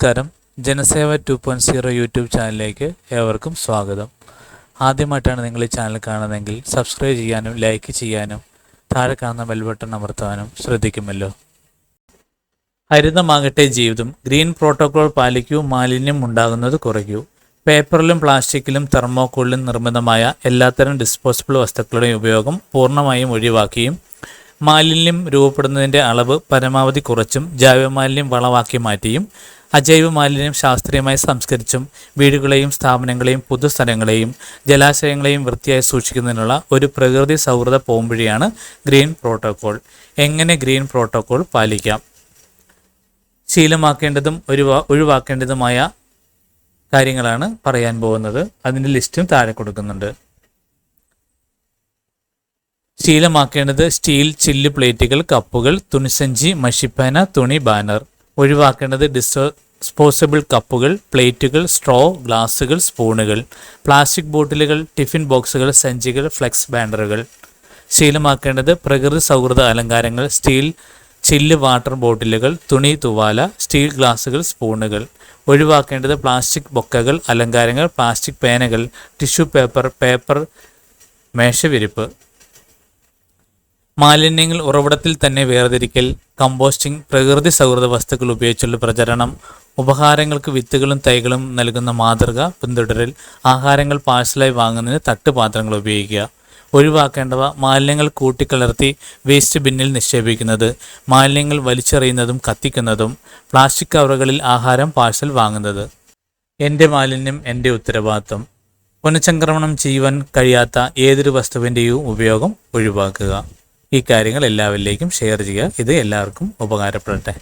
നമസ്കാരം. ജനസേവ 2.0 യൂട്യൂബ് ചാനലിലേക്ക് ഏവർക്കും സ്വാഗതം. ആദ്യമായിട്ടാണ് നിങ്ങൾ ഈ ചാനൽ കാണുന്നതെങ്കിൽ സബ്സ്ക്രൈബ് ചെയ്യാനും ലൈക്ക് ചെയ്യാനും താഴെ കാണുന്ന ബെൽ ബട്ടൺ അമർത്താനും ശ്രദ്ധിക്കുമല്ലോ. ഹരിതമാകട്ടെ ജീവിതം. ഗ്രീൻ പ്രോട്ടോകോൾ പാലിക്കൂ, മാലിന്യം ഉണ്ടാകുന്നത് കുറയ്ക്കൂ. പേപ്പറിലും പ്ലാസ്റ്റിക്കിലും തെർമോക്കോളിലും നിർമ്മിതമായ എല്ലാത്തരം ഡിസ്പോസിബിൾ വസ്തുക്കളുടെയും ഉപയോഗം പൂർണ്ണമായും ഒഴിവാക്കിയും മാലിന്യം രൂപപ്പെടുന്നതിൻ്റെ അളവ് പരമാവധി കുറച്ചും ജൈവമാലിന്യം വളമാക്കി മാറ്റിയും അജൈവ മാലിന്യം ശാസ്ത്രീയമായി സംസ്കരിച്ചും വീടുകളെയും സ്ഥാപനങ്ങളെയും പൊതുസ്ഥലങ്ങളെയും ജലാശയങ്ങളെയും വൃത്തിയായി സൂക്ഷിക്കുന്നതിനുള്ള ഒരു പ്രകൃതി സൗഹൃദ പോംവഴിയാണ് ഗ്രീൻ പ്രോട്ടോകോൾ. എങ്ങനെ ഗ്രീൻ പ്രോട്ടോകോൾ പാലിക്കാം? ശീലമാക്കേണ്ടതും ഒഴിവാക്കേണ്ടതുമായ കാര്യങ്ങളാണ് പറയാൻ പോകുന്നത്. അതിൻ്റെ ലിസ്റ്റും താഴെ കൊടുക്കുന്നുണ്ട്. ശീലമാക്കേണ്ടത് സ്റ്റീൽ ചില്ല് പ്ലേറ്റുകൾ, കപ്പുകൾ, തുണിസഞ്ചി, മഷിപ്പേന, തുണി, ബാനർ. ഒഴിവാക്കേണ്ടത് ഡിസ്പോസിബിൾ കപ്പുകൾ, പ്ലേറ്റുകൾ, സ്ട്രോ, ഗ്ലാസുകൾ, സ്പൂണുകൾ, പ്ലാസ്റ്റിക് ബോട്ടിലുകൾ, ടിഫിൻ ബോക്സുകൾ, സഞ്ചികൾ, ഫ്ലെക്സ് ബാനറുകൾ. ശീലമാക്കേണ്ടത് പ്രകൃതി സൗഹൃദ അലങ്കാരങ്ങൾ, സ്റ്റീൽ ചില്ല് വാട്ടർ ബോട്ടിലുകൾ, തുണി തുവാല, സ്റ്റീൽ ഗ്ലാസുകൾ, സ്പൂണുകൾ. ഒഴിവാക്കേണ്ടത് പ്ലാസ്റ്റിക് ബൊക്കകൾ, അലങ്കാരങ്ങൾ, പ്ലാസ്റ്റിക് പേനകൾ, ടിഷ്യൂ പേപ്പർ, മേശവിരിപ്പ്. മാലിന്യങ്ങൾ ഉറവിടത്തിൽ തന്നെ വേർതിരിക്കൽ, കമ്പോസ്റ്റിംഗ്, പ്രകൃതി സൗഹൃദ വസ്തുക്കൾ ഉപയോഗിച്ചുള്ള പ്രചരണം, ഉപഹാരങ്ങൾക്ക് വിത്തുകളും തൈകളും നൽകുന്ന മാതൃക പിന്തുടരൽ, ആഹാരങ്ങൾ പാഴ്സലായി വാങ്ങുന്നതിന് തട്ടുപാത്രങ്ങൾ ഉപയോഗിക്കുക. ഒഴിവാക്കേണ്ടവ: മാലിന്യങ്ങൾ കൂട്ടിക്കലർത്തി വേസ്റ്റ് ബിന്നിൽ നിക്ഷേപിക്കുന്നത്, മാലിന്യങ്ങൾ വലിച്ചെറിയുന്നതും കത്തിക്കുന്നതും, പ്ലാസ്റ്റിക് കവറുകളിൽ ആഹാരം പാഴ്സൽ വാങ്ങുന്നത്. എൻ്റെ മാലിന്യം എൻ്റെ ഉത്തരവാദിത്വം. പുനഃചംക്രമണം ചെയ്യുവാൻ കഴിയാത്ത ഏതൊരു വസ്തുവിൻ്റെയും ഉപയോഗം ഒഴിവാക്കുക. ഈ കാര്യങ്ങൾ എല്ലാവരിലേക്കും ഷെയർ ചെയ്യുക. ഇത് എല്ലാവർക്കും ഉപകാരപ്പെടട്ടെ.